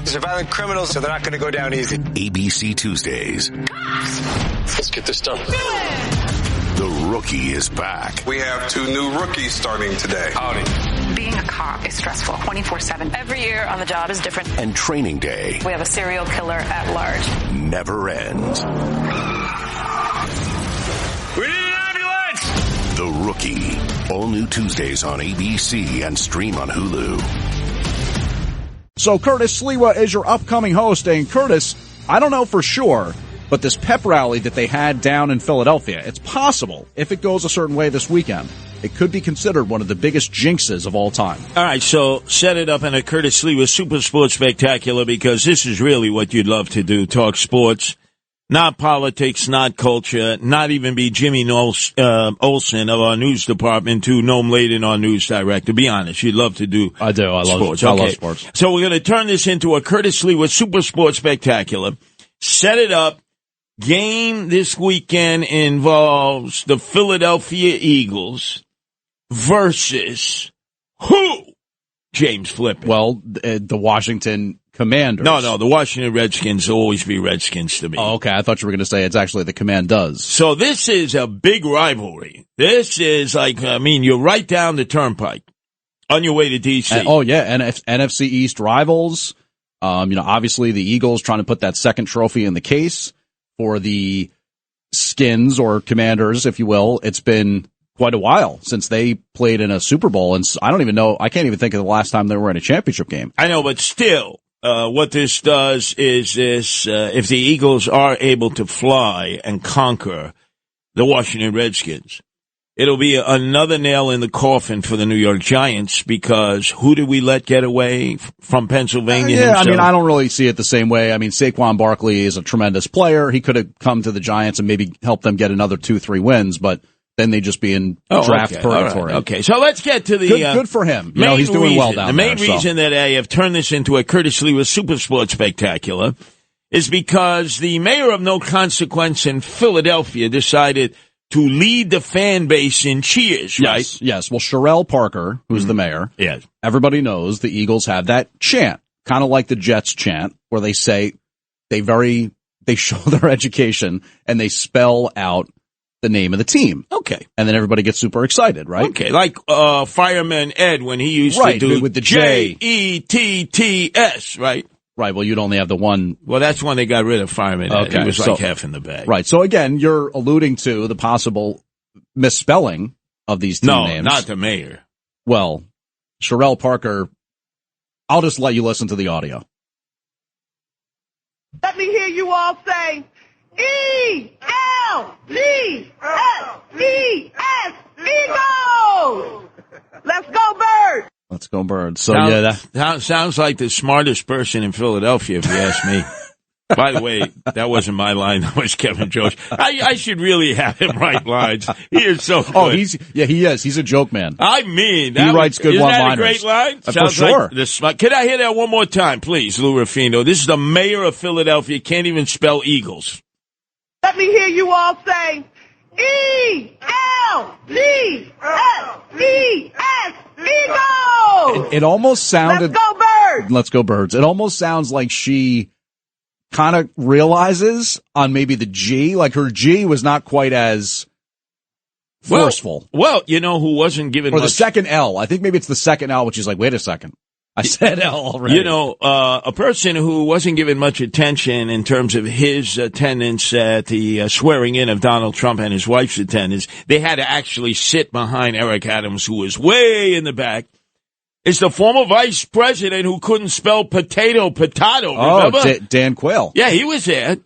These are violent criminals, so they're not going to go down easy. ABC Tuesdays. Let's get this done. The Rookie is back. We have 2 new rookies starting today. Howdy. Being a cop is stressful 24/7. Every year on the job is different. And Training Day We have a serial killer at large. never ends. We need an ambulance! The Rookie. All new Tuesdays on ABC and stream on Hulu. So Curtis Sliwa is your upcoming host. And Curtis, I don't know for sure, but this pep rally that they had down in Philadelphia, it's possible, if it goes a certain way this weekend, it could be considered one of the biggest jinxes of all time. All right, so set it up in a Curtis Sliwa Super Sports Spectacular, because this is really what you'd love to do, talk sports, not politics, not culture, not even be Jimmy Olsen of our news department to Noam Laden, our news director. Be honest, you'd love to do I do. I love sports. I Okay. love sports. So we're going to turn this into a Curtis Sliwa Super Sports Spectacular. Set it up. Game this weekend involves the Philadelphia Eagles versus who? James Flippin. Well, the Washington Commanders. No, the Washington Redskins will always be Redskins to me. Oh, okay. I thought you were going to say it's actually the Commanders. So this is a big rivalry. This is like, you're right down the turnpike on your way to D.C. NFC East rivals. Obviously the Eagles trying to put that second trophy in the case for the Skins or Commanders, if you will. It's been quite a while since they played in a Super Bowl, and I can't even think of the last time they were in a championship game. I know, but still, what this does is this, if the Eagles are able to fly and conquer the Washington Redskins, it'll be another nail in the coffin for the New York Giants, because who did we let get away from Pennsylvania himself? I don't really see it the same way. Saquon Barkley is a tremendous player. He could have come to the Giants and maybe helped them get another 2-3 wins, but then they'd just be in draft purgatory. Right. Okay, so let's get to the good for him. He's doing well down there. The main reason that I have turned this into a Curtis Sliwa Super Sports Spectacular is because the mayor of no consequence in Philadelphia decided to lead the fan base in cheers, right? Yes. Well, Sherelle Parker, who's the mayor, yes, everybody knows the Eagles have that chant, kind of like the Jets chant, where they say they show their education and they spell out the name of the team. Okay. And then everybody gets super excited, right? Okay, like Fireman Ed when he used to do with the Jetts, right? Right, well, you'd only have the one. Well, that's when they got rid of Fireman Ed. Okay, He was like half in the bag. Right, so again, you're alluding to the possible misspelling of these team names. No, not the mayor. Well, Sherelle Parker, I'll just let you listen to the audio. Let me hear you all say, E-L-G-S-E-S, Eagles! Let's go, Birds! Let's go, Birds. So, that sounds like the smartest person in Philadelphia, if you ask me. By the way, that wasn't my line. That was Kevin Jones. I should really have him write lines. He is so good. Oh, he is. He's a joke man. He writes good one-liners. Isn't that a great line? For sure. Like can I hear that one more time, please, Lou Ruffino? This is the mayor of Philadelphia. Can't even spell Eagles. Let me hear you all say, E-L-G-S-E-S, Eagles! It almost sounded... Let's go, Birds! Let's go, Birds. It almost sounds like she kind of realizes on maybe the G, like her G was not quite as forceful. Well, you know who wasn't given Or the second L. I think maybe it's the second L, which is like, wait a second. I said L already. You know, a person who wasn't given much attention in terms of his attendance at the swearing in of Donald Trump and his wife's attendance, they had to actually sit behind Eric Adams, who was way in the back. It's the former vice president who couldn't spell potato, remember? Oh, Dan Quayle. Yeah, he was there.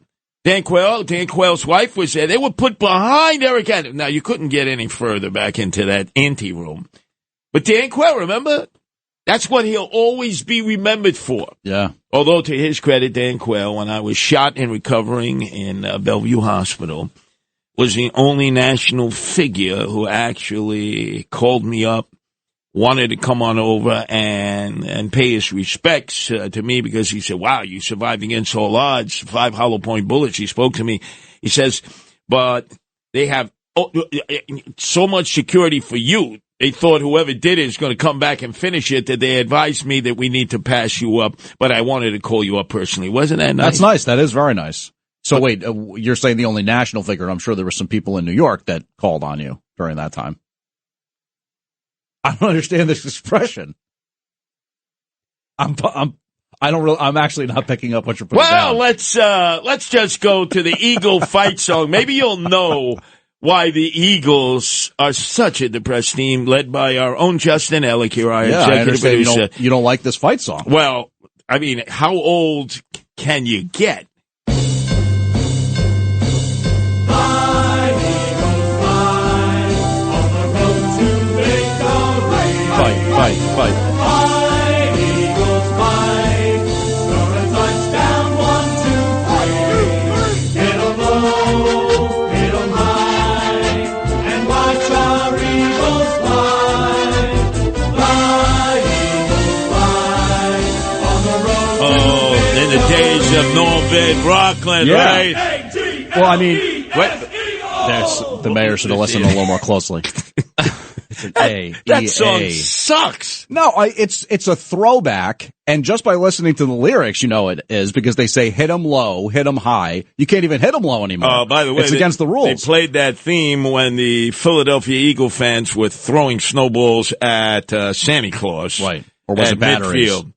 Dan Quayle's wife was there. They were put behind Eric Adams. Now, you couldn't get any further back into that anteroom. But Dan Quayle, remember? That's what he'll always be remembered for. Yeah. Although, to his credit, Dan Quayle, when I was shot and recovering in Bellevue Hospital, was the only national figure who actually called me up, wanted to come on over and pay his respects to me, because he said, wow, you survived against all odds, 5 hollow point bullets. He spoke to me. He says, but they have so much security for you. they thought whoever did it is going to come back and finish it, that they advised me that we need to pass you up, but I wanted to call you up personally. Wasn't that nice? That's nice. That is very nice. So wait, you're saying the only national figure? I'm sure there were some people in New York that called on you during that time. I don't understand this expression. I'm actually not picking up what you're putting down. Well, let's just go to the Eagle fight song. Maybe you'll know why the Eagles are such a depressed team, led by our own Justin Ellick here, our executive producer. You don't like this fight song. Well, I mean, how old can you get? Fight. Fight, Eagles, fight. Score a touchdown, 1, 2, 3. Hit 'em low, hit 'em high, and watch our Eagles fly. Fly, Eagles, fly. On the road. Oh, in the days of Norville Rockland, right? Well, I mean, the mayor should have listened a little more closely. It's an A. That song sucks. No, it's a throwback, and just by listening to the lyrics, you know it is, because they say hit 'em low, hit 'em high. You can't even hit 'em low anymore. By the way, it's against the rules. They played that theme when the Philadelphia Eagle fans were throwing snowballs at Santa Claus. Right. Or was it batteries? Midfield.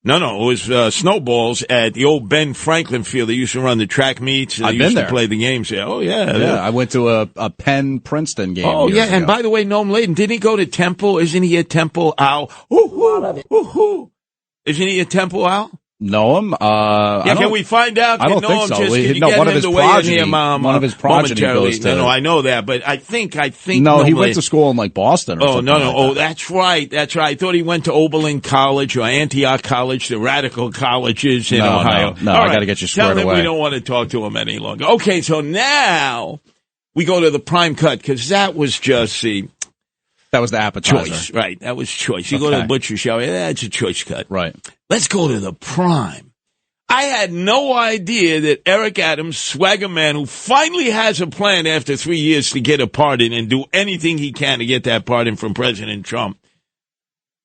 No, it was snowballs at the old Ben Franklin Field. They used to run the track meets. They used to play the games there. Oh, yeah. Yeah, I went to a Penn-Princeton game. Oh, yeah, ago. and by the way, Noam Layden, didn't he go to Temple? Isn't he a Temple Owl? Isn't he a Temple Owl? Noam? Can we find out? I don't think so. One of his progeny goes to... No, I know that, but I think... No, he went to school in, like, Boston or something. Oh, that's right. I thought he went to Oberlin College or Antioch College, the radical colleges in Ohio. No, I got to get you squared away. Tell him we don't want to talk to him any longer. Okay, so now we go to the prime cut, because that was just the... That was the appetizer. Choice, right. That was choice. You go to the butcher shop, it's a choice cut. Right. Let's go to the prime. I had no idea that Eric Adams, swagger man, who finally has a plan after 3 years to get a pardon and do anything he can to get that pardon from President Trump,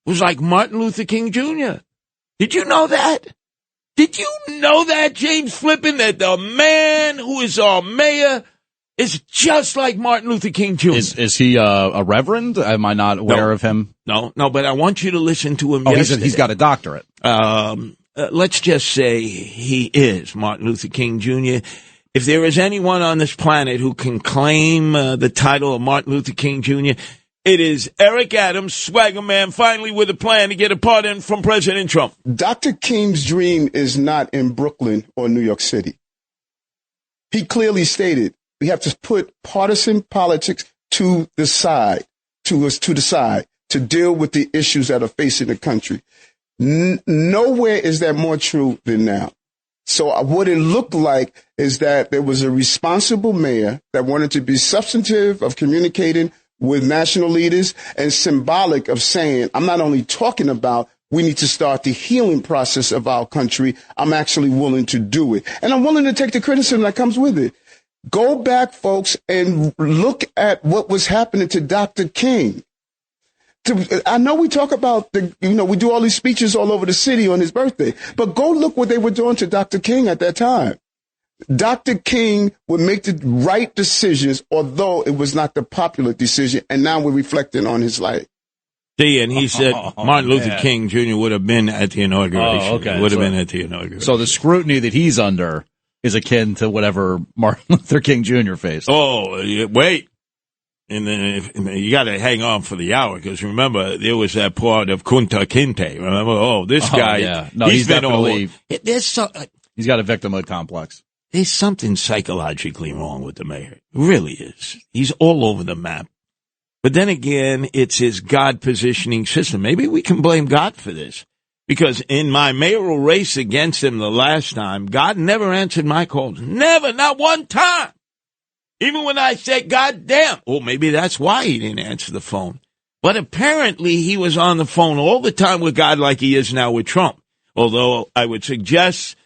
was like Martin Luther King Jr. Did you know that? Did you know that, James Flippin, that the man who is our mayor is just like Martin Luther King Jr.? Is he a reverend? Am I not aware of him? No, but I want you to listen to him. He's got a doctorate. Let's just say he is Martin Luther King Jr. If there is anyone on this planet who can claim the title of Martin Luther King Jr., it is Eric Adams, swagger man, finally with a plan to get a pardon from President Trump. Dr. King's dream is not in Brooklyn or New York City. He clearly stated, we have to put partisan politics to the side, to deal with the issues that are facing the country. Nowhere is that more true than now. So what it looked like is that there was a responsible mayor that wanted to be substantive of communicating with national leaders and symbolic of saying, I'm not only talking about we need to start the healing process of our country, I'm actually willing to do it. And I'm willing to take the criticism that comes with it. Go back, folks, and look at what was happening to Dr. King. I know we talk about we do all these speeches all over the city on his birthday, but go look what they were doing to Dr. King at that time. Dr. King would make the right decisions, although it was not the popular decision, and now we're reflecting on his life. See, and he said Martin Luther King Jr. would have been at the inauguration. Would have been at the inauguration. So the scrutiny that he's under is akin to whatever Martin Luther King Jr. faced. Oh, wait. And then you got to hang on for the hour, because remember, there was that part of Kunta Kinte. Remember? This guy. Yeah. No, he's been definitely. He's got a victimhood complex. There's something psychologically wrong with the mayor. It really is. He's all over the map. But then again, it's his God positioning system. Maybe we can blame God for this. Because in my mayoral race against him the last time, God never answered my calls. Never, not one time. Even when I said, God damn. Oh, maybe that's why he didn't answer the phone. But apparently he was on the phone all the time with God like he is now with Trump. Although I would suggest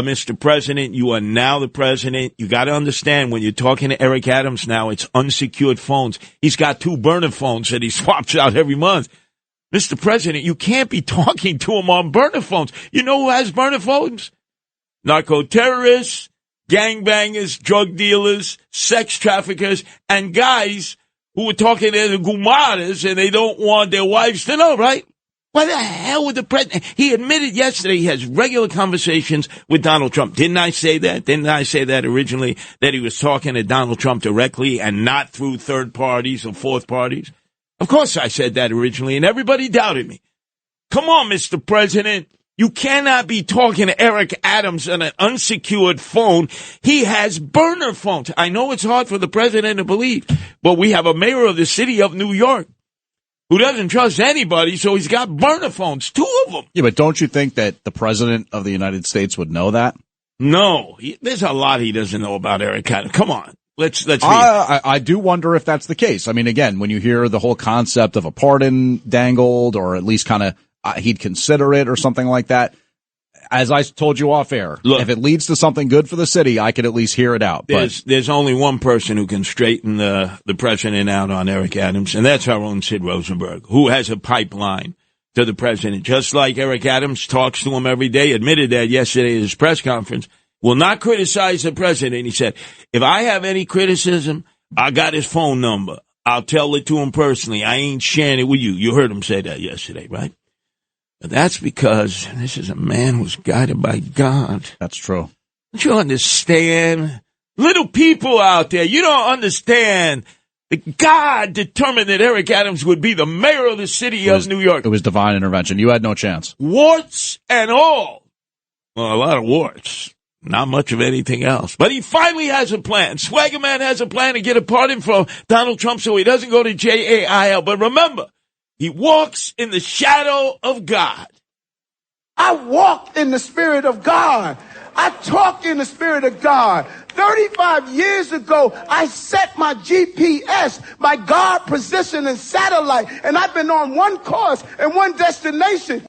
Mr. President, you are now the president. You got to understand when you're talking to Eric Adams now, it's unsecured phones. He's got 2 burner phones that he swaps out every month. Mr. President, you can't be talking to him on burner phones. You know who has burner phones? Narco-terrorists, gangbangers, drug dealers, sex traffickers, and guys who are talking to the gumaras and they don't want their wives to know, right? Why the hell would the president? He admitted yesterday he has regular conversations with Donald Trump. Didn't I say that? Didn't I say that originally, that he was talking to Donald Trump directly and not through third parties or fourth parties? Of course I said that originally, and everybody doubted me. Come on, Mr. President. You cannot be talking to Eric Adams on an unsecured phone. He has burner phones. I know it's hard for the president to believe, but we have a mayor of the city of New York who doesn't trust anybody, so he's got burner phones, 2 of them. Yeah, but don't you think that the president of the United States would know that? No, there's a lot he doesn't know about Eric Adams. Come on. Let's read. I do wonder if that's the case. I mean, again, when you hear the whole concept of a pardon dangled, or at least kind of he'd consider it or something like that, as I told you off air, look, if it leads to something good for the city, I could at least hear it out. There's only one person who can straighten the president out on Eric Adams, and that's our own Sid Rosenberg, who has a pipeline to the president. Just like Eric Adams talks to him every day, admitted that yesterday at his press conference, will not criticize the president. He said, if I have any criticism, I got his phone number. I'll tell it to him personally. I ain't sharing it with you. You heard him say that yesterday, right? But that's because this is a man who's guided by God. That's true. Don't you understand? Little people out there, you don't understand that God determined that Eric Adams would be the mayor of the city of New York. It was divine intervention. You had no chance. Warts and all. Well, a lot of warts. Not much of anything else. But he finally has a plan. Swaggerman has a plan to get a pardon from Donald Trump so he doesn't go to jail. But remember, he walks in the shadow of God. I walk in the Spirit of God. I talk in the Spirit of God. 35 years ago, I set my GPS, my God position and satellite, and I've been on one course and one destination.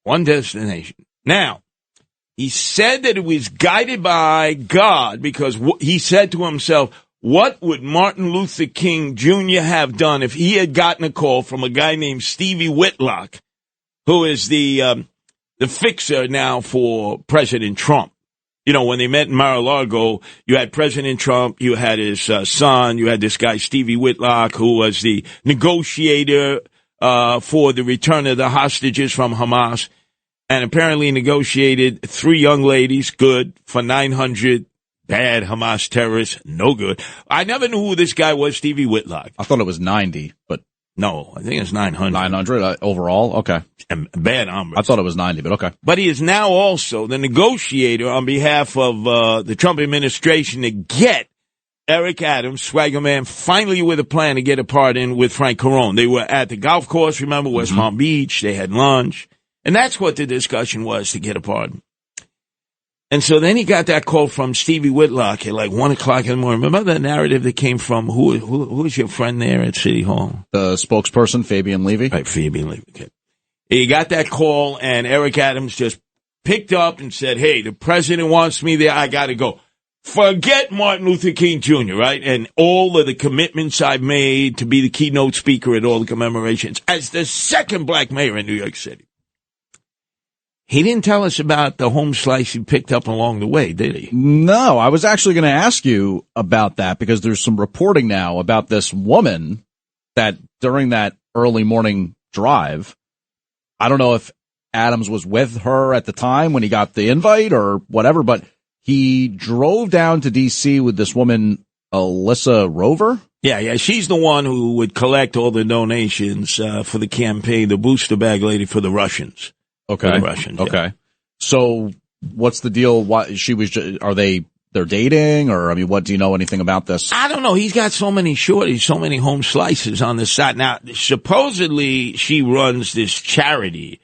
One destination. Now, he said that it was guided by God because he said to himself, what would Martin Luther King Jr. have done if he had gotten a call from a guy named Stevie Whitlock, who is the fixer now for President Trump? You know, when they met in Mar-a-Lago, you had President Trump, you had his son, you had this guy Stevie Whitlock, who was the negotiator for the return of the hostages from Hamas, and apparently negotiated 3 young ladies, good, for 900 bad Hamas terrorists, no good. I never knew who this guy was, Stevie Whitlock. I thought it was 90, but... No, I think it's 900. 900 overall? Okay. And bad numbers. I thought it was 90, but okay. But he is now also the negotiator on behalf of the Trump administration to get Eric Adams, Swaggerman, finally with a plan to get a pardon with Frank Carone. They were at the golf course, remember, West Palm Beach. They had lunch. And that's what the discussion was, to get a pardon. And so then he got that call from Stevie Whitlock at like 1 o'clock in the morning. Remember the narrative that came from, who was your friend there at City Hall? The spokesperson, Fabian Levy. Right, Fabian Levy. Okay. He got that call, and Eric Adams just picked up and said, hey, the president wants me there. I got to go. Forget Martin Luther King Jr., right? And all of the commitments I've made to be the keynote speaker at all the commemorations as the second black mayor in New York City. He didn't tell us about the home slice he picked up along the way, did he? No, I was actually going to ask you about that because there's some reporting now about this woman that during that early morning drive, I don't know if Adams was with her at the time when he got the invite or whatever, but he drove down to D.C. with this woman, Alyssa Rover. Yeah, she's the one who would collect all the donations for the campaign, the booster bag lady for the Russians. Okay. For the Russians, okay. Yeah. So what's the deal? Why they're dating, or, I mean, what, do you know anything about this? I don't know. He's got so many shorties, so many home slices on the side. Now, supposedly she runs this charity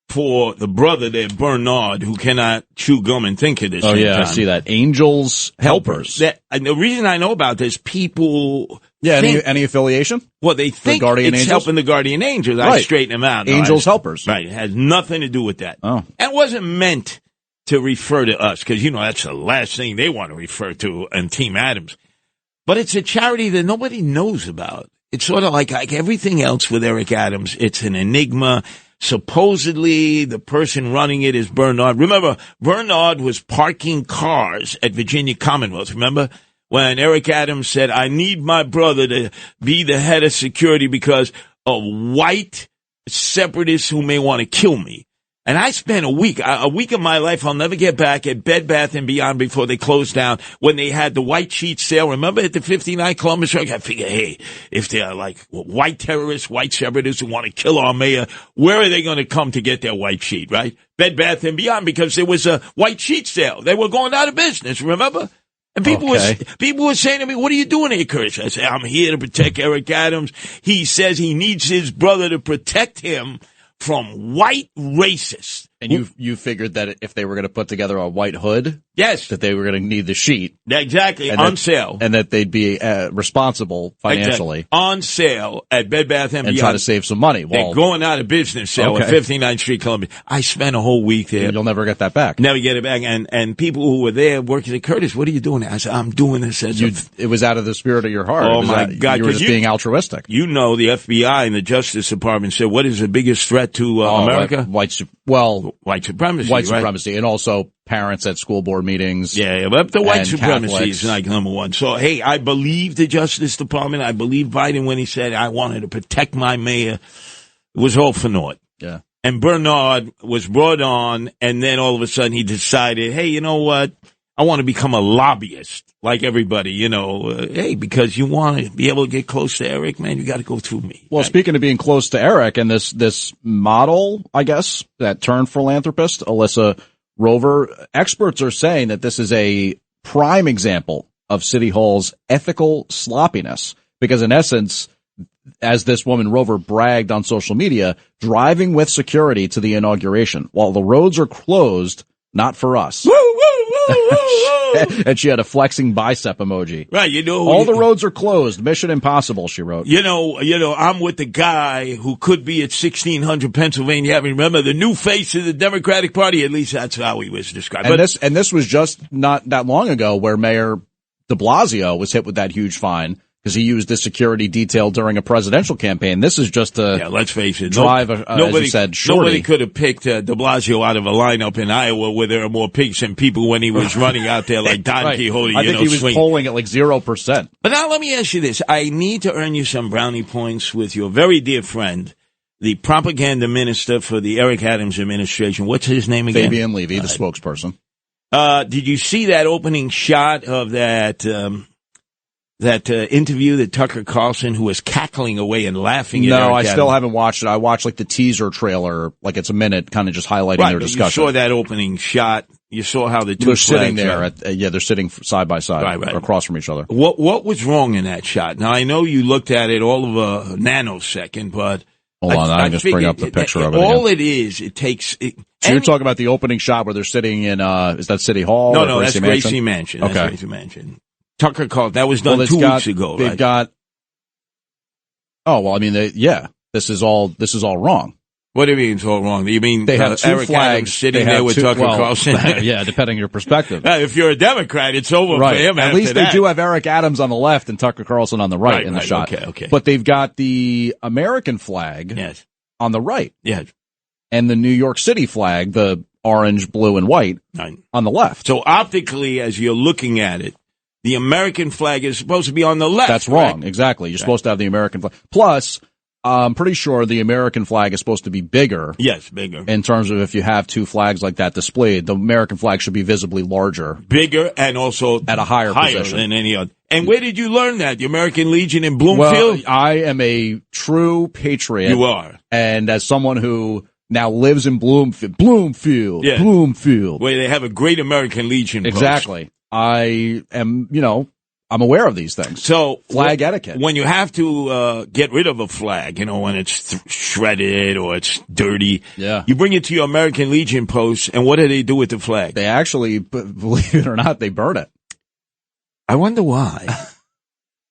for the brother there, Bernard, who cannot chew gum and think at the same time. I see that. Angels Helpers. And the reason I know about this, people... Yeah, any affiliation? Well, they think it's helping the Guardian Angels. I straighten them out. Angels Helpers. Right. It has nothing to do with that. Oh. It wasn't meant to refer to us because, that's the last thing they want to refer to in Team Adams. But it's a charity that nobody knows about. It's sort of like everything else with Eric Adams. It's an enigma. Supposedly, the person running it is Bernard. Remember, Bernard was parking cars at Virginia Commonwealth. Remember when Eric Adams said, I need my brother to be the head of security because of white separatists who may want to kill me. And I spent a week of my life I'll never get back at Bed Bath & Beyond before they closed down when they had the white sheet sale. Remember at the 59 Columbus Road? I figured, hey, if they're like white terrorists, white separatists who want to kill our mayor, where are they going to come to get their white sheet, right? Bed Bath & Beyond, because there was a white sheet sale. They were going out of business, remember? And people were saying to me, what are you doing here, Curtis? I said, I'm here to protect Eric Adams. He says he needs his brother to protect him from white racists. And you figured that if they were going to put together a white hood, yes, that they were going to need the sheet. Exactly, on sale. And that they'd be responsible financially. Exactly. On sale at Bed Bath & Beyond. And try to save some money. They're going out of business sale at 59th Street, Columbia. I spent a whole week there. You'll never get that back. Never get it back. And people who were there working at Curtis, what are you doing? I said, I'm doing this as it was out of the spirit of your heart. Oh, my God. You were just being altruistic. The FBI and the Justice Department said, what is the biggest threat to America? White supremacy. White supremacy, and also parents at school board meetings. Yeah, but the white supremacy Catholics. is like number one. So, hey, I believe the Justice Department. I believe Biden when he said, I wanted to protect my mayor. It was all for naught. Yeah. And Bernard was brought on, and then all of a sudden he decided, hey, you know what? I want to become a lobbyist like everybody, hey, because you want to be able to get close to Eric, man, you got to go through me. Well, speaking of being close to Eric and this model, I guess, that turned philanthropist, Alyssa Rover, experts are saying that this is a prime example of City Hall's ethical sloppiness because in essence, as this woman Rover bragged on social media, driving with security to the inauguration while the roads are closed, not for us. Woo, woo, woo, woo, woo. And she had a flexing bicep emoji. Right, all the roads are closed. Mission impossible, she wrote. I'm with the guy who could be at 1600 Pennsylvania Avenue. Remember, the new face of the Democratic Party? At least that's how he was described. And this was just not that long ago where Mayor de Blasio was hit with that huge fine because he used this security detail during a presidential campaign. This is just let's face it. Drive, as you said, shorty. Nobody could have picked de Blasio out of a lineup in Iowa where there are more pigs than people when he was running out there like Don Quixote. I think he was polling at like 0%. But now let me ask you this. I need to earn you some brownie points with your very dear friend, the propaganda minister for the Eric Adams administration. What's his name again? Fabian Levy, the spokesperson. Did you see that opening shot of that interview that Tucker Carlson, who was cackling away and laughing at No, Eric I Adams? still haven't watched it. I watched like the teasure trailer, like it's a minute, kind of just highlighting their discussion. You saw that opening shot. You saw how the two they're sitting there. are. They're sitting side by side, across from each other. What was wrong in that shot? Now I know you looked at it all of a nanosecond, but hold on, I just bring up the picture of it. All it is, it takes. So you're talking about the opening shot where they're sitting in? Is that City Hall? No, that's Gracie Mansion. Okay, that's Gracie Mansion. Tucker Carlson. That was done 2 weeks ago. They've got. Oh well, I mean, this is all wrong. What do you mean it's all wrong? You mean they have two Eric flags Adams sitting there with Tucker Carlson? Yeah, depending on your perspective. If you're a Democrat, it's over for him. At least they do have Eric Adams on the left and Tucker Carlson on the right in the shot. Okay. But they've got the American flag on the right. Yes. And the New York City flag, the orange, blue, and white on the left. So optically, as you're looking at it, the American flag is supposed to be on the left. That's wrong. Exactly. You're supposed to have the American flag. Plus, I'm pretty sure the American flag is supposed to be bigger. Yes, bigger. In terms of if you have two flags like that displayed, the American flag should be visibly larger. Bigger and also at a higher position than any other. And where did you learn that? The American Legion in Bloomfield? Well, I am a true patriot. You are. And as someone who now lives in Bloomfield, where they have a great American Legion post. Exactly. I am, I'm aware of these things. So flag etiquette. When you have to get rid of a flag, when it's shredded or it's dirty, you bring it to your American Legion post, and what do they do with the flag? They actually, believe it or not, they burn it. I wonder why.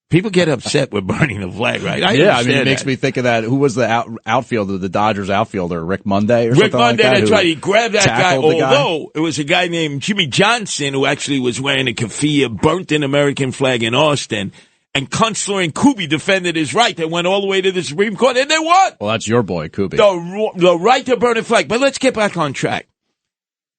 People get upset with burning the flag, right? It makes me think of that. Who was the outfielder, the Dodgers outfielder, Rick Monday or Rick something Monday, like that? that's right. He grabbed that guy, although it was a guy named Jimmy Johnson who actually was wearing a keffiyeh, burnt an American flag in Austin, and Kunstler and Kuby defended his right. They went all the way to the Supreme Court, and they won. Well, that's your boy, Kuby. The right to burn a flag. But let's get back on track.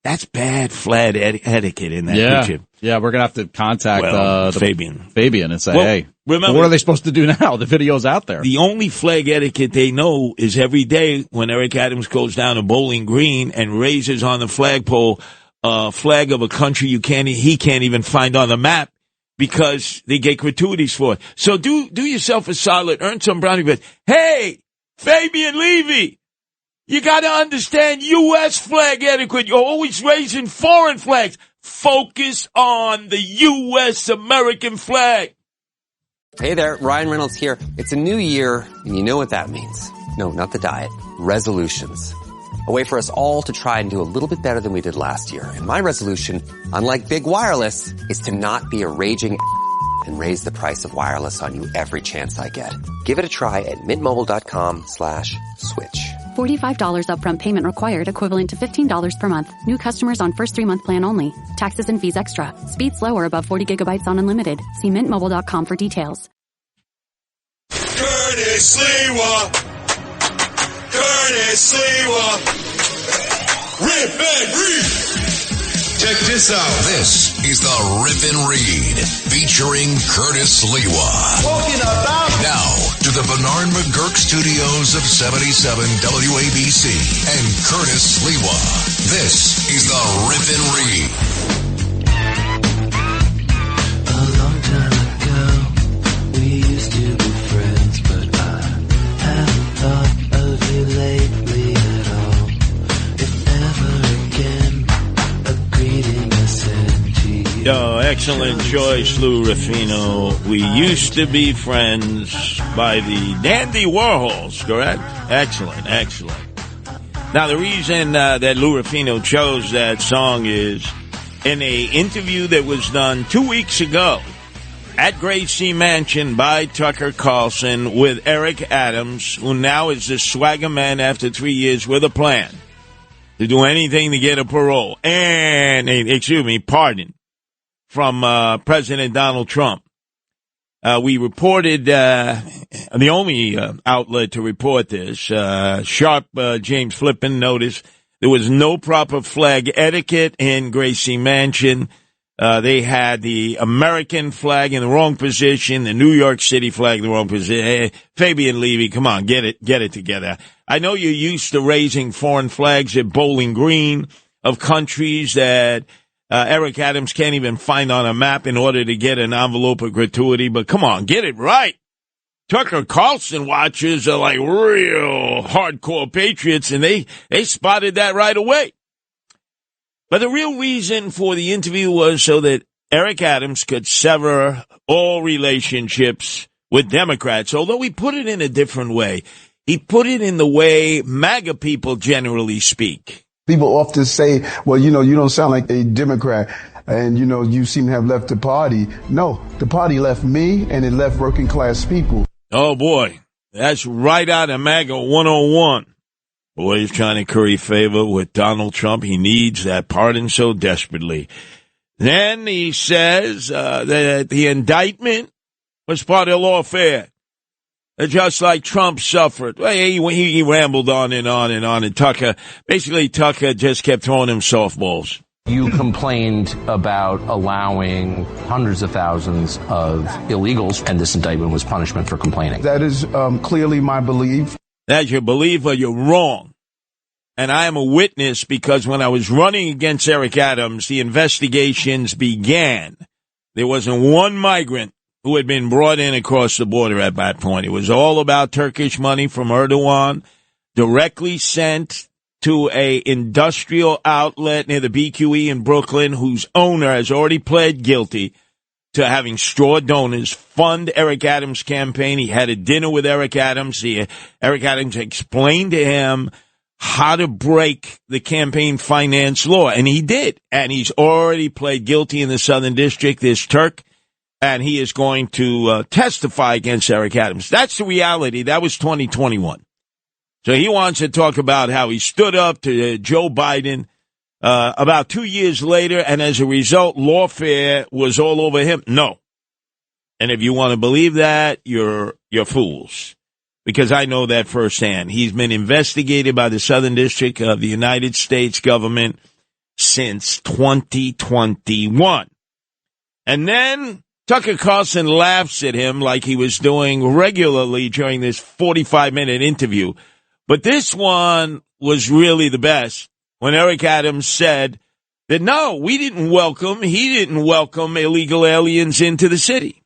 That's bad flag etiquette in that picture. Yeah, we're going to have to contact Fabian and say, hey, remember, what are they supposed to do now? The video's out there. The only flag etiquette they know is every day when Eric Adams goes down to Bowling Green and raises on the flagpole a flag of a country he can't even find on the map because they get gratuities for it. So do yourself a solid, earn some brownie, but hey, Fabian Levy, you got to understand U.S. flag etiquette. You're always raising foreign flags. Focus on the U.S. American flag. Hey there, Ryan Reynolds here. It's a new year, and you know what that means. No, not the diet. Resolutions. A way for us all to try and do a little bit better than we did last year. And my resolution, unlike big wireless, is to not be a raging and raise the price of wireless on you every chance I get. Give it a try at mintmobile.com/switch. $45 upfront payment required, equivalent to $15 per month. New customers on first 3-month plan only. Taxes and fees extra. Speed slower above 40 gigabytes on unlimited. See mintmobile.com for details. Curtis Sliwa. Curtis Sliwa. Rip and read. Check this out. This is the Rip and Read featuring Curtis Sliwa. Talking about Now to the Bernard McGurk studios of 77 WABC and Curtis Sliwa. This is the Rip and Read. A long time ago, we used to be friends, but I haven't thought of you lately at all. If ever again, a greeting I send to you. Yo, excellent choice, Lou Ruffino. We used to be friends by the Dandy Warhols, correct? Excellent. Now, the reason that Lou Ruffino chose that song is in a interview that was done 2 weeks ago at Gracie Mansion by Tucker Carlson with Eric Adams, who now is the swagger man after 3 years with a plan to do anything to get a parole and, pardon from President Donald Trump. We reported, the only outlet to report this, sharp James Flippin noticed there was no proper flag etiquette in Gracie Mansion. They had the American flag in the wrong position, the New York City flag in the wrong position. Hey, Fabian Levy, come on, get it together. I know you're used to raising foreign flags at Bowling Green of countries that Eric Adams can't even find on a map in order to get an envelope of gratuity, but come on, get it right. Tucker Carlson watchers are like real hardcore patriots, and they spotted that right away. But the real reason for the interview was so that Eric Adams could sever all relationships with Democrats, although he put it in a different way. He put it in the way MAGA people generally speak. People often say, well, you don't sound like a Democrat and, you seem to have left the party. No, the party left me and it left working class people. Oh, boy. That's right out of MAGA 101. Boy, he's trying to curry favor with Donald Trump. He needs that pardon so desperately. Then he says that the indictment was part of the lawfare. Just like Trump suffered. He rambled on and on and on. And Tucker just kept throwing him softballs. You complained about allowing hundreds of thousands of illegals, and this indictment was punishment for complaining. That is clearly my belief. That's your belief, or you're wrong. And I am a witness because when I was running against Eric Adams, the investigations began. There wasn't one migrant who had been brought in across the border at that point. It was all about Turkish money from Erdogan, directly sent to a industrial outlet near the BQE in Brooklyn, whose owner has already pled guilty to having straw donors fund Eric Adams' campaign. He had a dinner with Eric Adams. Eric Adams explained to him how to break the campaign finance law, and he did. And he's already pled guilty in the Southern District. This Turk and he is going to testify against Eric Adams. That's the reality. That was 2021. So he wants to talk about how he stood up to Joe Biden about 2 years later, and as a result, lawfare was all over him. No. And if you want to believe that, you're fools. Because I know that firsthand. He's been investigated by the Southern District of the United States government since 2021. And then Tucker Carlson laughs at him like he was doing regularly during this 45-minute interview. But this one was really the best when Eric Adams said that, no, he didn't welcome illegal aliens into the city.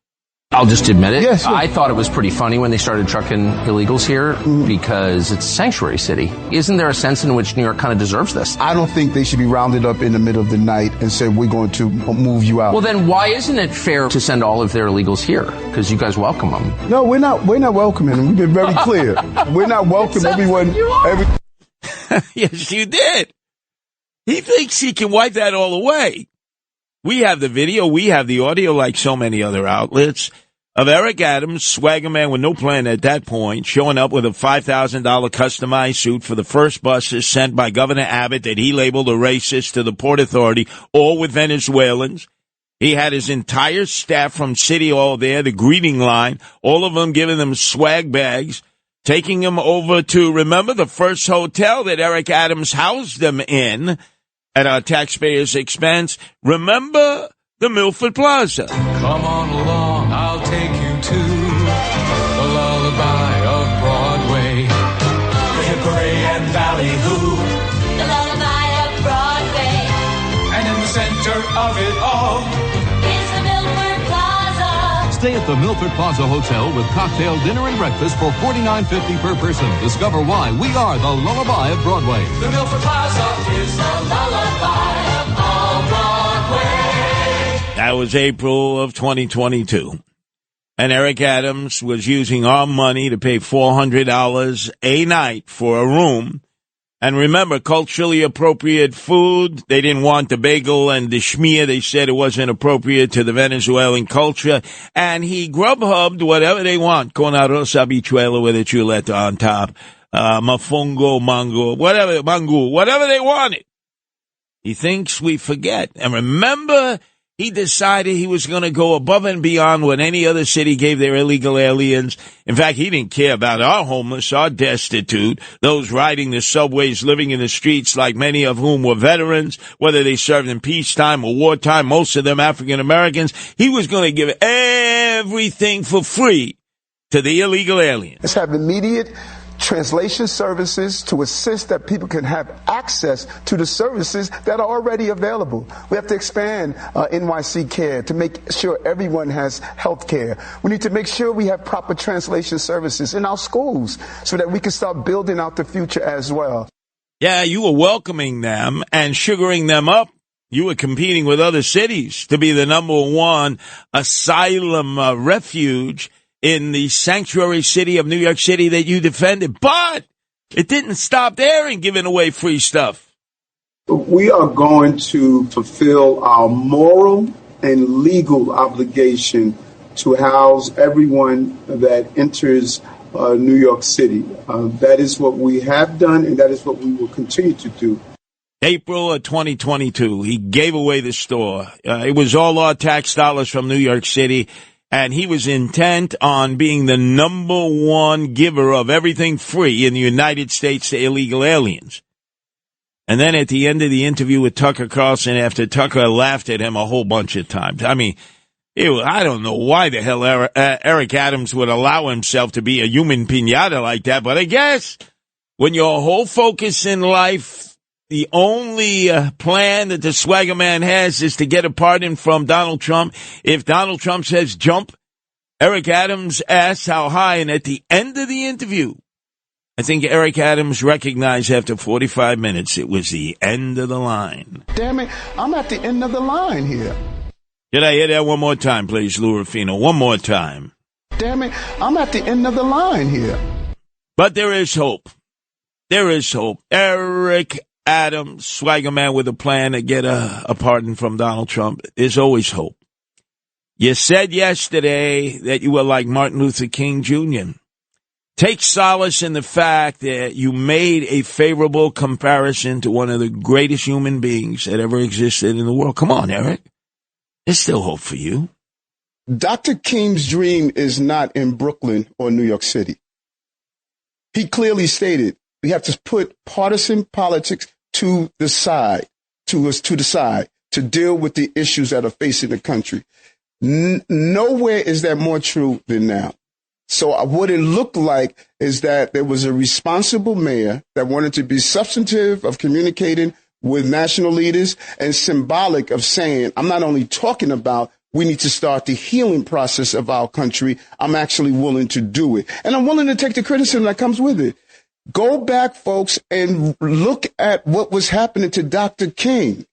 I'll just admit it. Yes, sir. I thought it was pretty funny when they started trucking illegals here because it's a sanctuary city. Isn't there a sense in which New York kind of deserves this? I don't think they should be rounded up in the middle of the night and say, we're going to move you out. Well, then why isn't it fair to send all of their illegals here? Because you guys welcome them. No, we're not welcoming them. We've been very clear. We're not welcoming everyone. Yes, you did. He thinks he can wipe that all away. We have the video, we have the audio, like so many other outlets, of Eric Adams, swagger man with no plan at that point, showing up with a $5,000 customized suit for the first buses sent by Governor Abbott that he labeled a racist to the Port Authority, all with Venezuelans. He had his entire staff from City Hall there, the greeting line, all of them giving them swag bags, taking them over to, remember, the first hotel that Eric Adams housed them in, at our taxpayers' expense. Remember the Milford Plaza. Come on along, I'll take you to the lullaby of Broadway. The Hickory and Valley Hoo. The lullaby of Broadway. And in the center of it all is the Milford Plaza. Stay at the Milford Plaza Hotel with cocktail, dinner, and breakfast for $49.50 per person. Discover why we are the lullaby of Broadway. The Milford Plaza is the lullaby of all Broadway. That was April of 2022. And Eric Adams was using our money to pay $400 a night for a room. And remember, culturally appropriate food. They didn't want the bagel and the schmear. They said it wasn't appropriate to the Venezuelan culture. And he Grubhubbed whatever they want. Con arroz habichuela with a chuleta on top. Mofongo, mango, whatever they wanted. He thinks we forget. And remember, he decided he was going to go above and beyond what any other city gave their illegal aliens. In fact, he didn't care about our homeless, our destitute, those riding the subways, living in the streets, like many of whom were veterans, whether they served in peacetime or wartime, most of them African Americans. He was going to give everything for free to the illegal aliens. Let's have immediate translation services to assist that people can have access to the services that are already available. We have to expand NYC Care to make sure everyone has health care. We need to make sure we have proper translation services in our schools so that we can start building out the future as well. Yeah, you were welcoming them and sugaring them up. You were competing with other cities to be the number one asylum refuge in the sanctuary city of New York City that you defended. But it didn't stop there in giving away free stuff. We are going to fulfill our moral and legal obligation to house everyone that enters New York City. That is what we have done, and that is what we will continue to do. April of 2022, he gave away the store. It was all our tax dollars from New York City. And he was intent on being the number one giver of everything free in the United States to illegal aliens. And then at the end of the interview with Tucker Carlson, after Tucker laughed at him a whole bunch of times, I mean, I don't know why the hell Eric Adams would allow himself to be a human piñata like that, but I guess when your whole focus in life, the only plan that the swagger man has is to get a pardon from Donald Trump. If Donald Trump says jump, Eric Adams asks how high. And at the end of the interview, I think Eric Adams recognized after 45 minutes it was the end of the line. Damn it, I'm at the end of the line here. Can I hear that one more time, please, Lou Rufino? One more time. Damn it, I'm at the end of the line here. But there is hope. There is hope. Eric Adams, swagger man with a plan to get a pardon from Donald Trump. There's always hope. You said yesterday that you were like Martin Luther King Jr. Take solace in the fact that you made a favorable comparison to one of the greatest human beings that ever existed in the world. Come on, Eric. There's still hope for you. Dr. King's dream is not in Brooklyn or New York City. He clearly stated we have to put partisan politics to the side, to deal with the issues that are facing the country. Nowhere is that more true than now. So what it looked like is that there was a responsible mayor that wanted to be substantive of communicating with national leaders and symbolic of saying, I'm not only talking about we need to start the healing process of our country, I'm actually willing to do it. And I'm willing to take the criticism that comes with it. Go back, folks, and look at what was happening to Dr. King.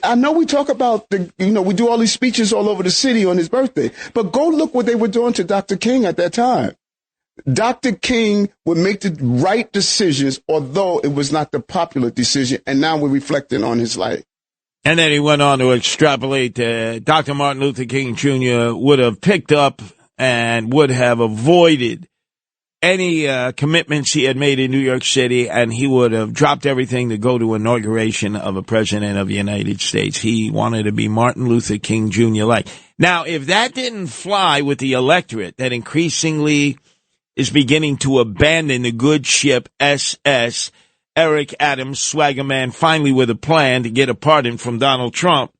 I know we talk about we do all these speeches all over the city on his birthday, but go look what they were doing to Dr. King at that time. Dr. King would make the right decisions, although it was not the popular decision, and now we're reflecting on his life. And then he went on to extrapolate that Dr. Martin Luther King Jr. would have picked up and would have avoided any commitments he had made in New York City, and he would have dropped everything to go to inauguration of a president of the United States. He wanted to be Martin Luther King Jr. like. Now, if that didn't fly with the electorate that increasingly is beginning to abandon the good ship SS, Eric Adams, swagger man, finally with a plan to get a pardon from Donald Trump,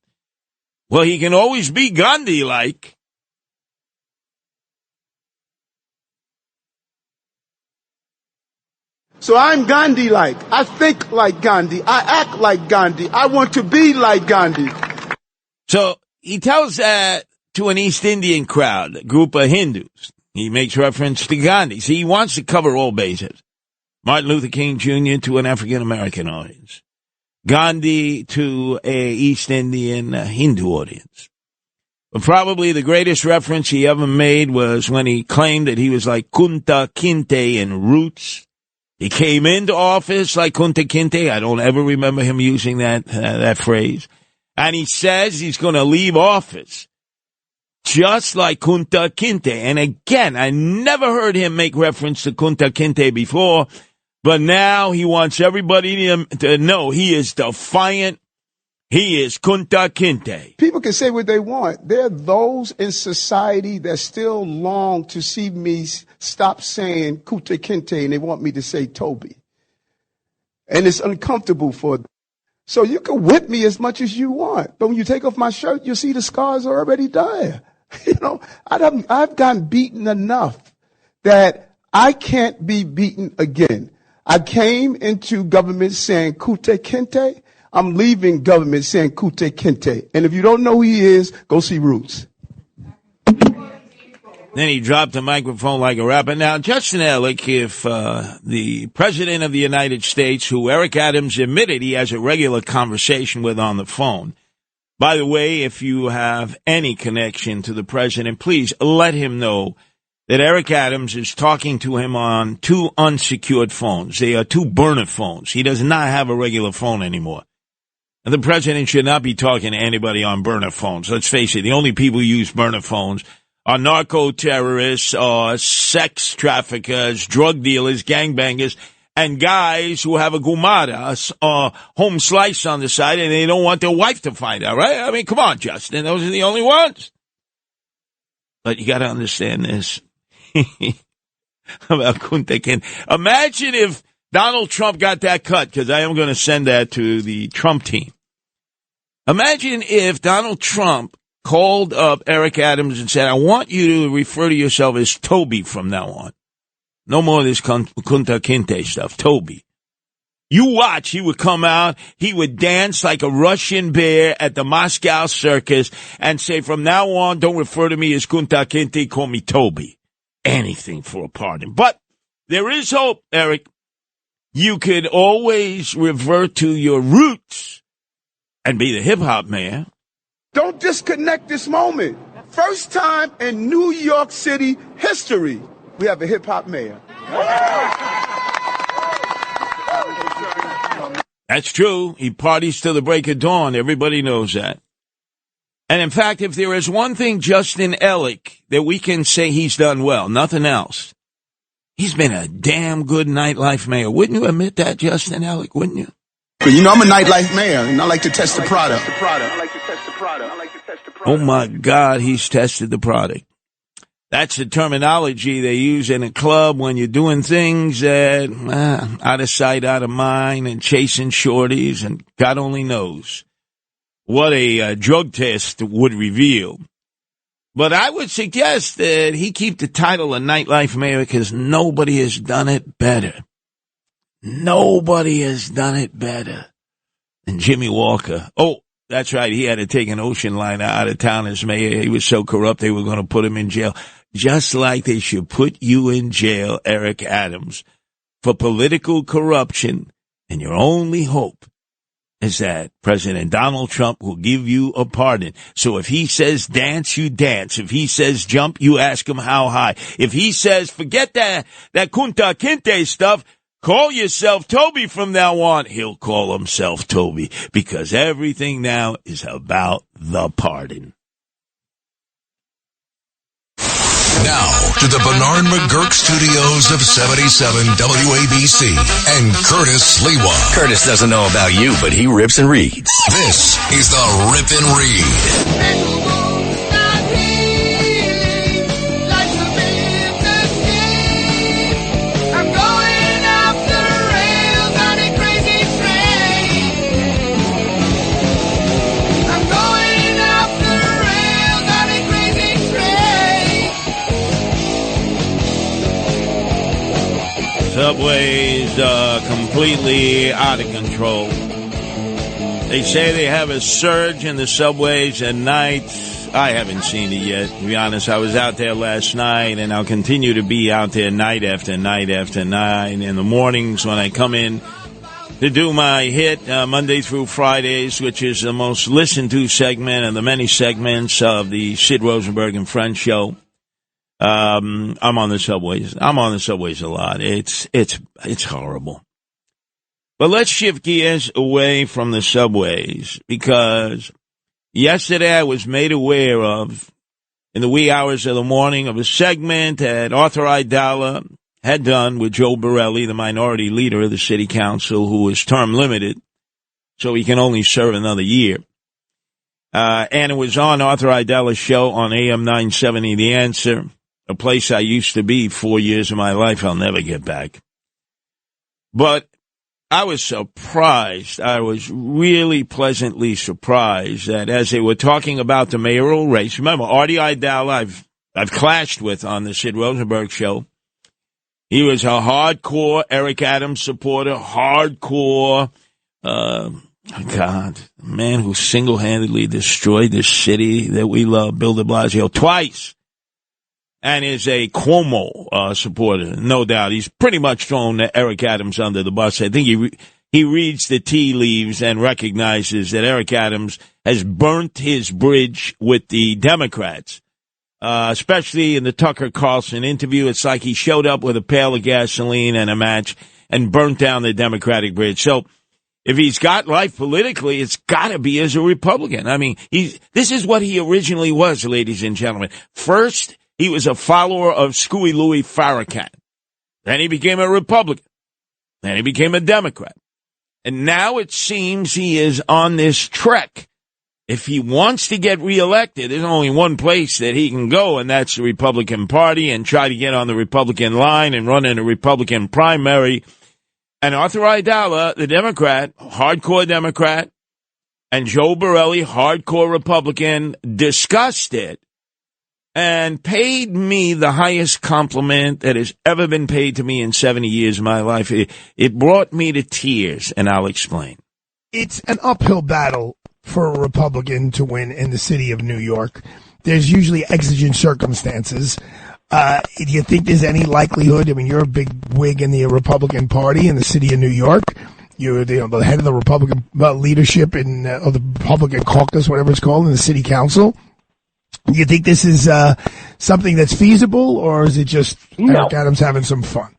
well, he can always be Gandhi-like. So I'm Gandhi-like. I think like Gandhi. I act like Gandhi. I want to be like Gandhi. So he tells that to an East Indian crowd, a group of Hindus. He makes reference to Gandhi. See, he wants to cover all bases. Martin Luther King Jr. to an African-American audience. Gandhi to a East Indian Hindu audience. But probably the greatest reference he ever made was when he claimed that he was like Kunta Kinte in Roots. He came into office like Kunta Kinte. I don't ever remember him using that phrase. And he says he's going to leave office just like Kunta Kinte. And again, I never heard him make reference to Kunta Kinte before, but now he wants everybody to know he is defiant. He is Kunta Kinte. People can say what they want. There are those in society that still long to see me stop saying Kunta Kinte, and they want me to say Toby. And it's uncomfortable for them. So you can whip me as much as you want, but when you take off my shirt, you see the scars are already there. I've gotten beaten enough that I can't be beaten again. I came into government saying Kunta Kinte. I'm leaving government saying Kunta Kinte. And if you don't know who he is, go see Roots. Then he dropped the microphone like a rapper. Now, Justin Ehrlich, if the President of the United States, who Eric Adams admitted he has a regular conversation with on the phone. By the way, if you have any connection to the President, please let him know that Eric Adams is talking to him on 2 unsecured phones. They are 2 burner phones. He does not have a regular phone anymore. And the President should not be talking to anybody on burner phones. Let's face it, the only people who use burner phones are narco-terrorists, sex traffickers, drug dealers, gangbangers, and guys who have a gumada, home slice on the side, and they don't want their wife to find out, right? I mean, come on, Justin. Those are the only ones. But you got to understand this about Kunta Kinte. Imagine if Donald Trump got that cut, because I am going to send that to the Trump team. Imagine if Donald Trump called up Eric Adams and said, I want you to refer to yourself as Toby from now on. No more of this Kunta Kinte stuff, Toby. You watch, he would come out, he would dance like a Russian bear at the Moscow circus and say, from now on, don't refer to me as Kunta Kinte, call me Toby. Anything for a pardon. But there is hope, Eric. You could always revert to your roots and be the hip-hop man. Don't disconnect this moment. First time in New York City history, we have a hip-hop mayor. That's true. He parties till the break of dawn. Everybody knows that. And in fact, if there is one thing Justin Ellick that we can say he's done well, nothing else, he's been a damn good nightlife mayor. Wouldn't you admit that, Justin Ellick? Wouldn't you? But you know, I'm a nightlife mayor, and I like to test the product. Oh, my God, he's tested the product. That's the terminology they use in a club when you're doing things that, out of sight, out of mind, and chasing shorties, and God only knows what a drug test would reveal. But I would suggest that he keep the title of nightlife mayor because nobody has done it better. Nobody has done it better than Jimmy Walker. Oh, that's right. He had to take an ocean liner out of town as mayor. He was so corrupt they were going to put him in jail. Just like they should put you in jail, Eric Adams, for political corruption. And your only hope is that President Donald Trump will give you a pardon. So if he says dance, you dance. If he says jump, you ask him how high. If he says forget that Kunta Kinte stuff, call yourself Toby from now on, he'll call himself Toby, because everything now is about the pardon. Now to the Bernard McGurk studios of 77 WABC and Curtis Sliwa. Curtis doesn't know about you, but he rips and reads. This is the Rip and Read. Subways completely out of control. They say they have a surge in the subways at night. I haven't seen it yet, to be honest. I was out there last night, and I'll continue to be out there night after night after night. In the mornings when I come in to do my hit Monday through Fridays, which is the most listened to segment of the many segments of the Sid Rosenberg and Friends show. I'm on the subways. I'm on the subways a lot. It's horrible. But let's shift gears away from the subways, because yesterday I was made aware of, in the wee hours of the morning, of a segment that Arthur Aidala had done with Joe Borelli, the minority leader of the city council, who is term limited, so he can only serve another year. And it was on Arthur Aidala's show on AM 970, The Answer, a place I used to be 4 years of my life I'll never get back. But I was surprised. I was really pleasantly surprised that as they were talking about the mayoral race, remember, Artie Aidala, I've clashed with on the Sid Rosenberg show. He was a hardcore Eric Adams supporter, hardcore, man who single-handedly destroyed the city that we love, Bill de Blasio, twice. And is a Cuomo supporter, no doubt. He's pretty much thrown Eric Adams under the bus. I think he reads the tea leaves and recognizes that Eric Adams has burnt his bridge with the Democrats, especially in the Tucker Carlson interview. It's like he showed up with a pail of gasoline and a match and burnt down the Democratic bridge. So if he's got life politically, it's got to be as a Republican. I mean, this is what he originally was, ladies and gentlemen. First, he was a follower of Scooey Louis Farrakhan. Then he became a Republican. Then he became a Democrat. And now it seems he is on this trek. If he wants to get reelected, there's only one place that he can go, and that's the Republican Party, and try to get on the Republican line and run in a Republican primary. And Arthur Aidala, the Democrat, hardcore Democrat, and Joe Borelli, hardcore Republican, discussed it and paid me the highest compliment that has ever been paid to me in 70 years of my life. It brought me to tears, and I'll explain. It's an uphill battle for a Republican to win in the city of New York. There's usually exigent circumstances. Do you think there's any likelihood? I mean, you're a big wig in the Republican Party in the city of New York. You're the head of the Republican leadership or the Republican caucus, whatever it's called, in the city council. Do you think this is something that's feasible, or is it just Eric Adams having some fun?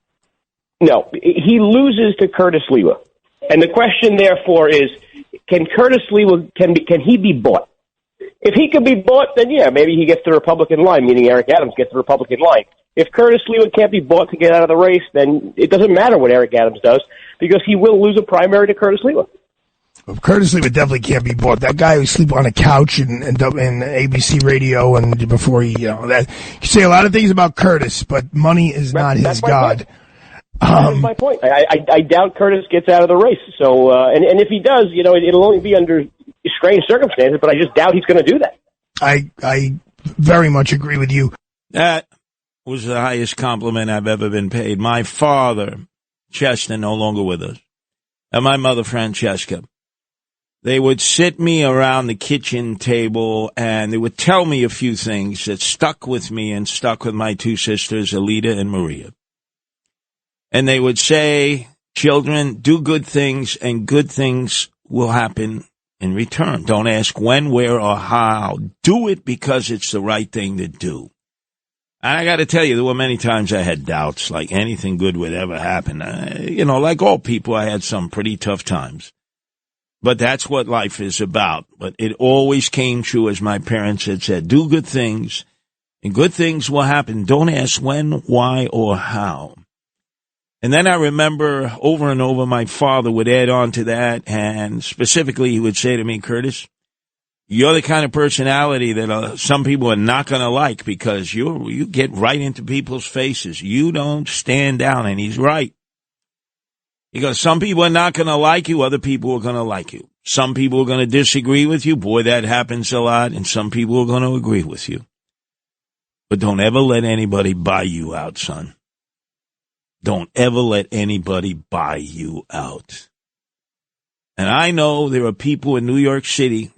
No, he loses to Curtis Sliwa. And the question, therefore, is, can Curtis Sliwa, can he be bought? if he could be bought, then yeah, maybe he gets the Republican line, meaning Eric Adams gets the Republican line. If Curtis Sliwa can't be bought to get out of the race, then it doesn't matter what Eric Adams does because he will lose a primary to Curtis Sliwa. Curtis Sliwa definitely can't be bought. That guy who sleep on a couch in ABC radio and before he, that you say a lot of things about Curtis, but money is not his god. That's my point. I doubt Curtis gets out of the race. So, and if he does, it'll only be under strange circumstances, but I just doubt he's going to do that. I very much agree with you. That was the highest compliment I've ever been paid. My father, Chester, no longer with us, and my mother, Francesca, they would sit me around the kitchen table and they would tell me a few things that stuck with me and stuck with my two sisters, Alita and Maria. And they would say, children, do good things and good things will happen in return. Don't ask when, where, or how. Do it because it's the right thing to do. And I got to tell you, there were many times I had doubts, like anything good would ever happen. Like all people, I had some pretty tough times. But that's what life is about. But it always came true, as my parents had said, do good things, and good things will happen. Don't ask when, why, or how. And then I remember over and over my father would add on to that, and specifically he would say to me, Curtis, you're the kind of personality that some people are not going to like because you get right into people's faces. You don't stand down, and he's right. He goes, some people are not going to like you, other people are going to like you. Some people are going to disagree with you. Boy, that happens a lot. And some people are going to agree with you. But don't ever let anybody buy you out, son. Don't ever let anybody buy you out. And I know there are people in New York City,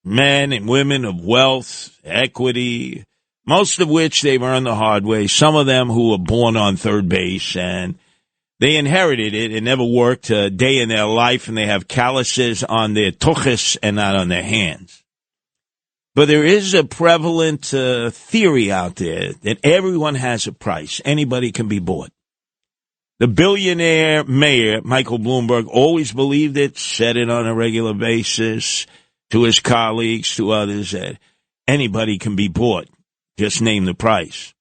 men and women of wealth, equity, most of which they've earned the hard way. Some of them who were born on third base and they inherited it. It never worked a day in their life, and they have calluses on their tuchus and not on their hands. But there is a prevalent theory out there that everyone has a price. Anybody can be bought. The billionaire mayor, Michael Bloomberg, always believed it, said it on a regular basis to his colleagues, to others, that anybody can be bought. Just name the price.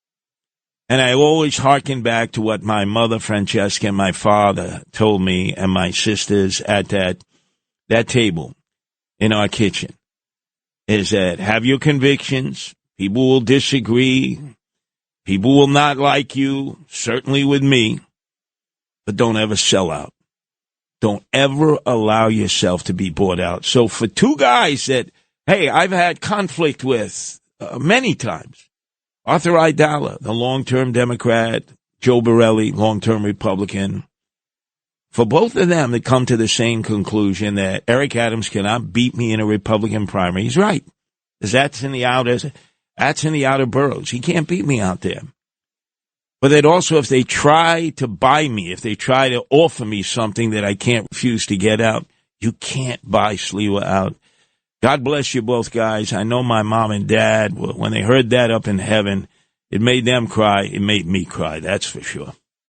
And I always hearken back to what my mother, Francesca, and my father told me, and my sisters at that table in our kitchen, is that have your convictions. People will disagree. People will not like you, certainly with me, but don't ever sell out. Don't ever allow yourself to be bought out. So for two guys that, hey, I've had conflict with many times, Arthur Aidala, the long-term Democrat, Joe Borelli, long-term Republican. For both of them to come to the same conclusion that Eric Adams cannot beat me in a Republican primary, he's right. Because that's in the outer boroughs. He can't beat me out there. But that also, if they try to buy me, if they try to offer me something that I can't refuse to get out, you can't buy Sliwa out. God bless you both guys. I know my mom and dad, when they heard that up in heaven, it made them cry. It made me cry, that's for sure.